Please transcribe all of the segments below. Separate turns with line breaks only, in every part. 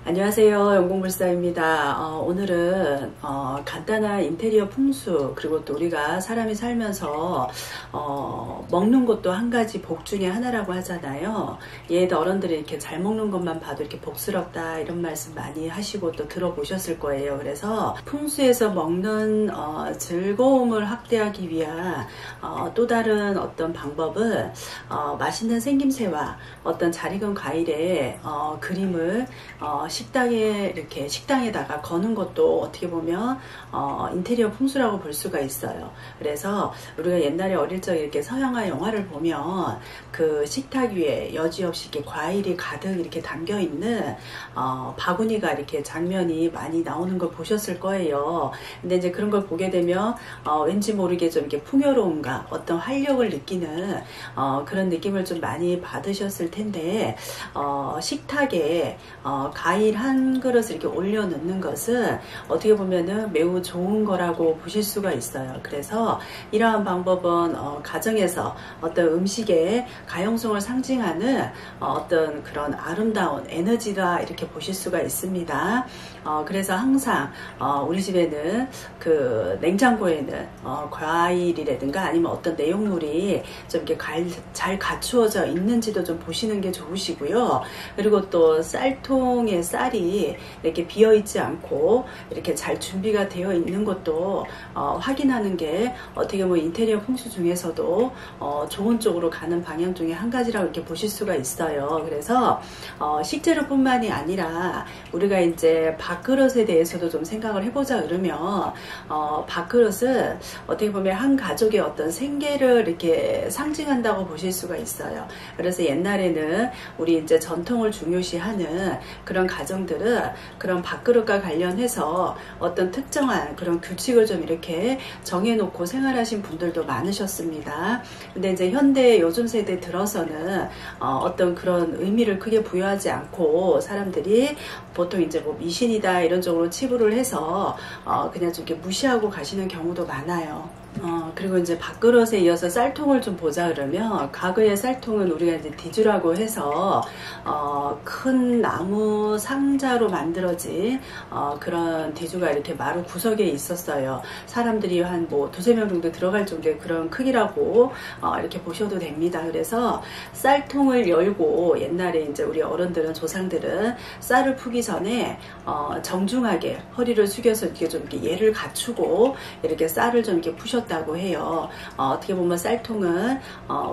안녕하세요. 영공불사입니다. 오늘은 간단한 인테리어 풍수, 그리고 또 우리가 사람이 살면서 먹는 것도 한 가지 복 중에 하나라고 하잖아요. 옛 어른들이 이렇게 잘 먹는 것만 봐도 이렇게 복스럽다 이런 말씀 많이 하시고 또 들어보셨을 거예요. 그래서 풍수에서 먹는 즐거움을 확대하기 위한 또 다른 어떤 방법은 맛있는 생김새와 어떤 잘 익은 과일의 그림을 식당에 이렇게 식당에다가 거는 것도 어떻게 보면 인테리어 풍수라고 볼 수가 있어요. 그래서 우리가 옛날에 어릴 적에 이렇게 서양화 영화를 보면 그 식탁 위에 여지없이 이렇게 과일이 가득 이렇게 담겨 있는 바구니가 이렇게 장면이 많이 나오는 걸 보셨을 거예요. 근데 이제 그런 걸 보게 되면 왠지 모르게 좀 이렇게 풍요로움과 어떤 활력을 느끼는 그런 느낌을 좀 많이 받으셨을 텐데 식탁에 과일 한 그릇을 이렇게 올려놓는 것은 어떻게 보면은 매우 좋은 거라고 보실 수가 있어요. 그래서 이러한 방법은 가정에서 어떤 음식의 가용성을 상징하는 어떤 그런 아름다운 에너지다 이렇게 보실 수가 있습니다. 그래서 항상 우리 집에는 그 냉장고에는 과일이라든가 아니면 어떤 내용물이 좀 이렇게 잘 갖추어져 있는지도 좀 보시는 게 좋으시고요. 그리고 또 쌀통에 쌀이 이렇게 비어 있지 않고 이렇게 잘 준비가 되어 있는 것도 확인하는 게 어떻게 보면 인테리어 풍수 중에서도 좋은 쪽으로 가는 방향 중에 한 가지라고 이렇게 보실 수가 있어요. 그래서 식재료뿐만이 아니라 우리가 이제 밥그릇에 대해서도 좀 생각을 해보자 그러면 밥그릇은 어떻게 보면 한 가족의 어떤 생계를 이렇게 상징한다고 보실 수가 있어요. 그래서 옛날에는 우리 이제 전통을 중요시하는 그런 가정들은 그런 밥그릇과 관련해서 어떤 특정한 그런 규칙을 좀 이렇게 정해놓고 생활하신 분들도 많으셨습니다. 근데 이제 현대 요즘 세대 들어서는 어떤 그런 의미를 크게 부여하지 않고 사람들이 보통 이제 뭐 미신이다 이런 쪽으로 치부를 해서 그냥 좀 이렇게 무시하고 가시는 경우도 많아요. 그리고 이제 밥그릇에 이어서 쌀통을 좀 보자 그러면 과거의 쌀통은 우리가 이제 디주라고 해서 큰 나무 상자로 만들어진 그런 디주가 이렇게 마루 구석에 있었어요. 사람들이 한 뭐 두세 명 정도 들어갈 정도의 그런 크기라고 이렇게 보셔도 됩니다. 그래서 쌀통을 열고 옛날에 이제 우리 어른들은 조상들은 쌀을 푸기 전에 정중하게 허리를 숙여서 이렇게 좀 이렇게 예를 갖추고 이렇게 쌀을 좀 이렇게 푸셨다고 해요. 어떻게 보면 쌀통은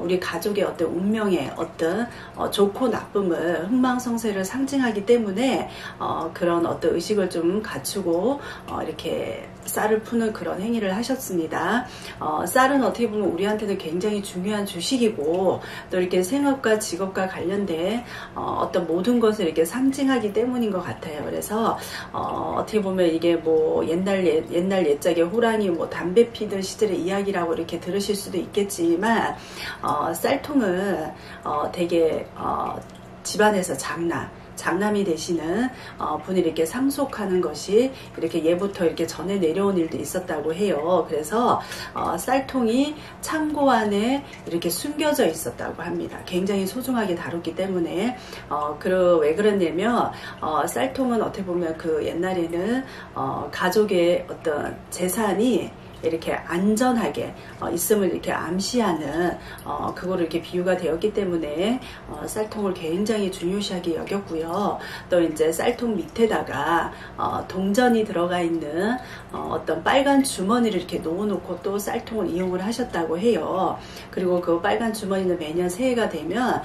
우리 가족의 어떤 운명의 어떤 좋고 나쁨을 흥망성쇠를 상징하기 때문에 그런 어떤 의식을 좀 갖추고 이렇게 쌀을 푸는 그런 행위를 하셨습니다. 쌀은 어떻게 보면 우리한테는 굉장히 중요한 주식이고 또 이렇게 생업과 직업과 관련된 어떤 모든 것을 이렇게 상징하기 때문인 것 같아요. 그래서 어떻게 보면 이게 뭐 옛날 옛적의 호랑이 뭐 담배 피던 시절의 이야기라고 이렇게 들으실 수도 있겠지만 쌀통은 되게 집안에서 장남이 되시는 분이 이렇게 상속하는 것이 이렇게 예부터 이렇게 전해 내려온 일도 있었다고 해요. 그래서 쌀통이 창고 안에 이렇게 숨겨져 있었다고 합니다. 굉장히 소중하게 다뤘기 때문에 왜 그랬냐면 쌀통은 어떻게 보면 그 옛날에는 가족의 어떤 재산이 이렇게 안전하게 있음을 이렇게 암시하는 그거를 이렇게 비유가 되었기 때문에 쌀통을 굉장히 중요시하게 여겼고요. 또 이제 쌀통 밑에다가 동전이 들어가 있는 어떤 빨간 주머니를 이렇게 놓아놓고 또 쌀통을 이용을 하셨다고 해요. 그리고 그 빨간 주머니는 매년 새해가 되면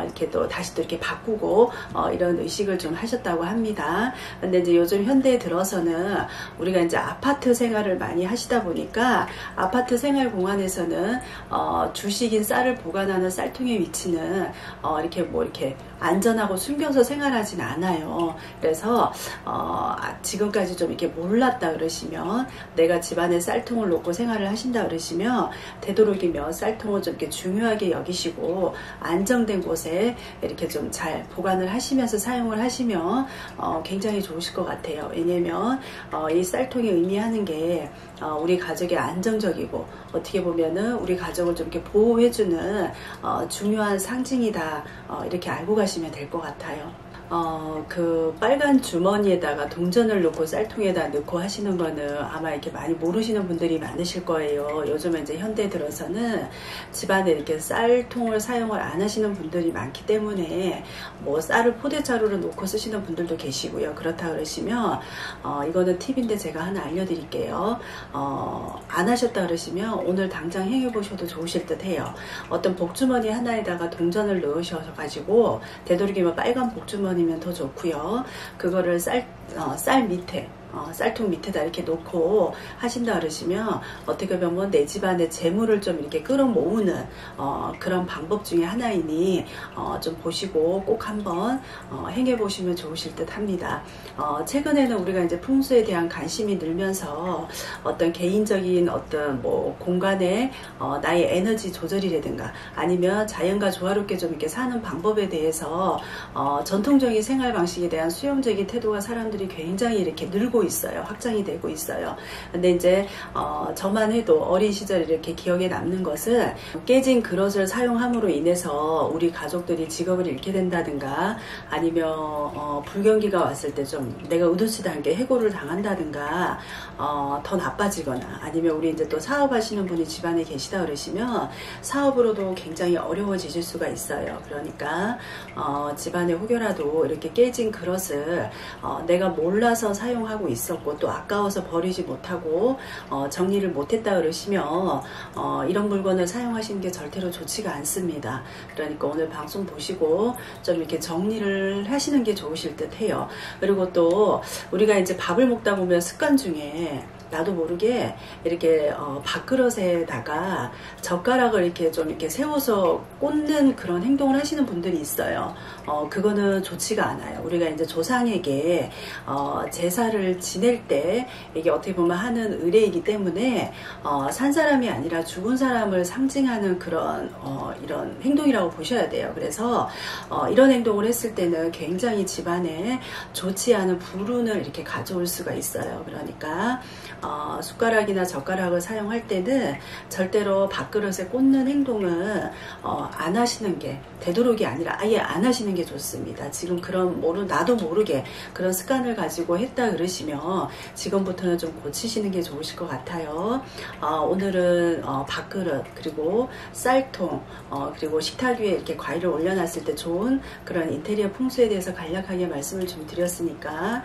이렇게 또 다시 또 이렇게 바꾸고 이런 의식을 좀 하셨다고 합니다. 근데 이제 요즘 현대에 들어서는 우리가 이제 아파트 생활을 많이 하시다 보니 보니까 아파트 생활 공간에서는 주식인 쌀을 보관하는 쌀통의 위치는 이렇게 뭐 이렇게 안전하고 숨겨서 생활하진 않아요. 그래서 지금까지 좀 이렇게 몰랐다 그러시면, 내가 집안에 쌀통을 놓고 생활을 하신다 그러시면 되도록이면 쌀통을 좀 이렇게 중요하게 여기시고 안정된 곳에 이렇게 좀 잘 보관을 하시면서 사용을 하시면 굉장히 좋으실 것 같아요. 왜냐면 이 쌀통이 의미하는 게 우리 가족의 안정적이고, 어떻게 보면은 우리 가족을 좀 이렇게 보호해주는 중요한 상징이다, 이렇게 알고 가시면 될 것 같아요. 그 빨간 주머니에다가 동전을 넣고 쌀통에다 넣고 하시는 거는 아마 이렇게 많이 모르시는 분들이 많으실 거예요. 요즘에 이제 현대 들어서는 집안에 이렇게 쌀통을 사용을 안 하시는 분들이 많기 때문에 뭐 쌀을 포대자루로 놓고 쓰시는 분들도 계시고요. 그렇다 그러시면 이거는 팁인데 제가 하나 알려드릴게요. 안 하셨다 그러시면 오늘 당장 행해 보셔도 좋으실 듯 해요. 어떤 복주머니 하나에다가 동전을 넣으셔서 가지고, 되도록이면 빨간 복주머니 면더 좋고요. 그거를 쌀 밑에, 쌀통 밑에다 이렇게 놓고 하신다 그러시면 어떻게 보면 내 집안의 재물을 좀 이렇게 끌어모으는 그런 방법 중에 하나이니 좀 보시고 꼭 한번 행해 보시면 좋으실 듯 합니다. 최근에는 우리가 이제 풍수에 대한 관심이 늘면서 어떤 개인적인 어떤 뭐 공간에 나의 에너지 조절이라든가 아니면 자연과 조화롭게 좀 이렇게 사는 방법에 대해서 전통적인 생활 방식에 대한 수용적인 태도가 사람들이 굉장히 이렇게 늘고 있어요. 확장이 되고 있어요. 근데 이제 저만 해도 어린 시절 이렇게 기억에 남는 것은, 깨진 그릇을 사용함으로 인해서 우리 가족들이 직업을 잃게 된다든가, 아니면 불경기가 왔을 때 좀 내가 의도치 않게 해고를 당한다든가, 더 나빠지거나, 아니면 우리 이제 또 사업하시는 분이 집안에 계시다 그러시면 사업으로도 굉장히 어려워지실 수가 있어요. 그러니까 집안에 혹여라도 이렇게 깨진 그릇을 내가 몰라서 사용하고 있었고 또 아까워서 버리지 못하고 정리를 못했다 그러시면 이런 물건을 사용하시는 게 절대로 좋지가 않습니다. 그러니까 오늘 방송 보시고 좀 이렇게 정리를 하시는 게 좋으실 듯 해요. 그리고 또 우리가 이제 밥을 먹다 보면 습관 중에 나도 모르게 이렇게 밥그릇에다가 젓가락을 이렇게 좀 이렇게 세워서 꽂는 그런 행동을 하시는 분들이 있어요. 그거는 좋지가 않아요. 우리가 이제 조상에게 제사를 지낼 때 이게 어떻게 보면 하는 의례이기 때문에 산 사람이 아니라 죽은 사람을 상징하는 그런 이런 행동이라고 보셔야 돼요. 그래서 이런 행동을 했을 때는 굉장히 집안에 좋지 않은 불운을 이렇게 가져올 수가 있어요. 그러니까 숟가락이나 젓가락을 사용할 때는 절대로 밥그릇에 꽂는 행동은 안 하시는 게, 되도록이 아니라 아예 안 하시는 게 좋습니다. 지금 그런 나도 모르게 그런 습관을 가지고 했다 그러시면 지금부터는 좀 고치시는 게 좋으실 것 같아요. 오늘은 밥그릇, 그리고 쌀통, 그리고 식탁 위에 이렇게 과일을 올려놨을 때 좋은 그런 인테리어 풍수에 대해서 간략하게 말씀을 좀 드렸으니까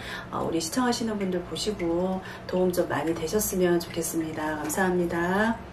우리 시청하시는 분들 보시고 도움 좀 많이 되셨으면 좋겠습니다. 감사합니다.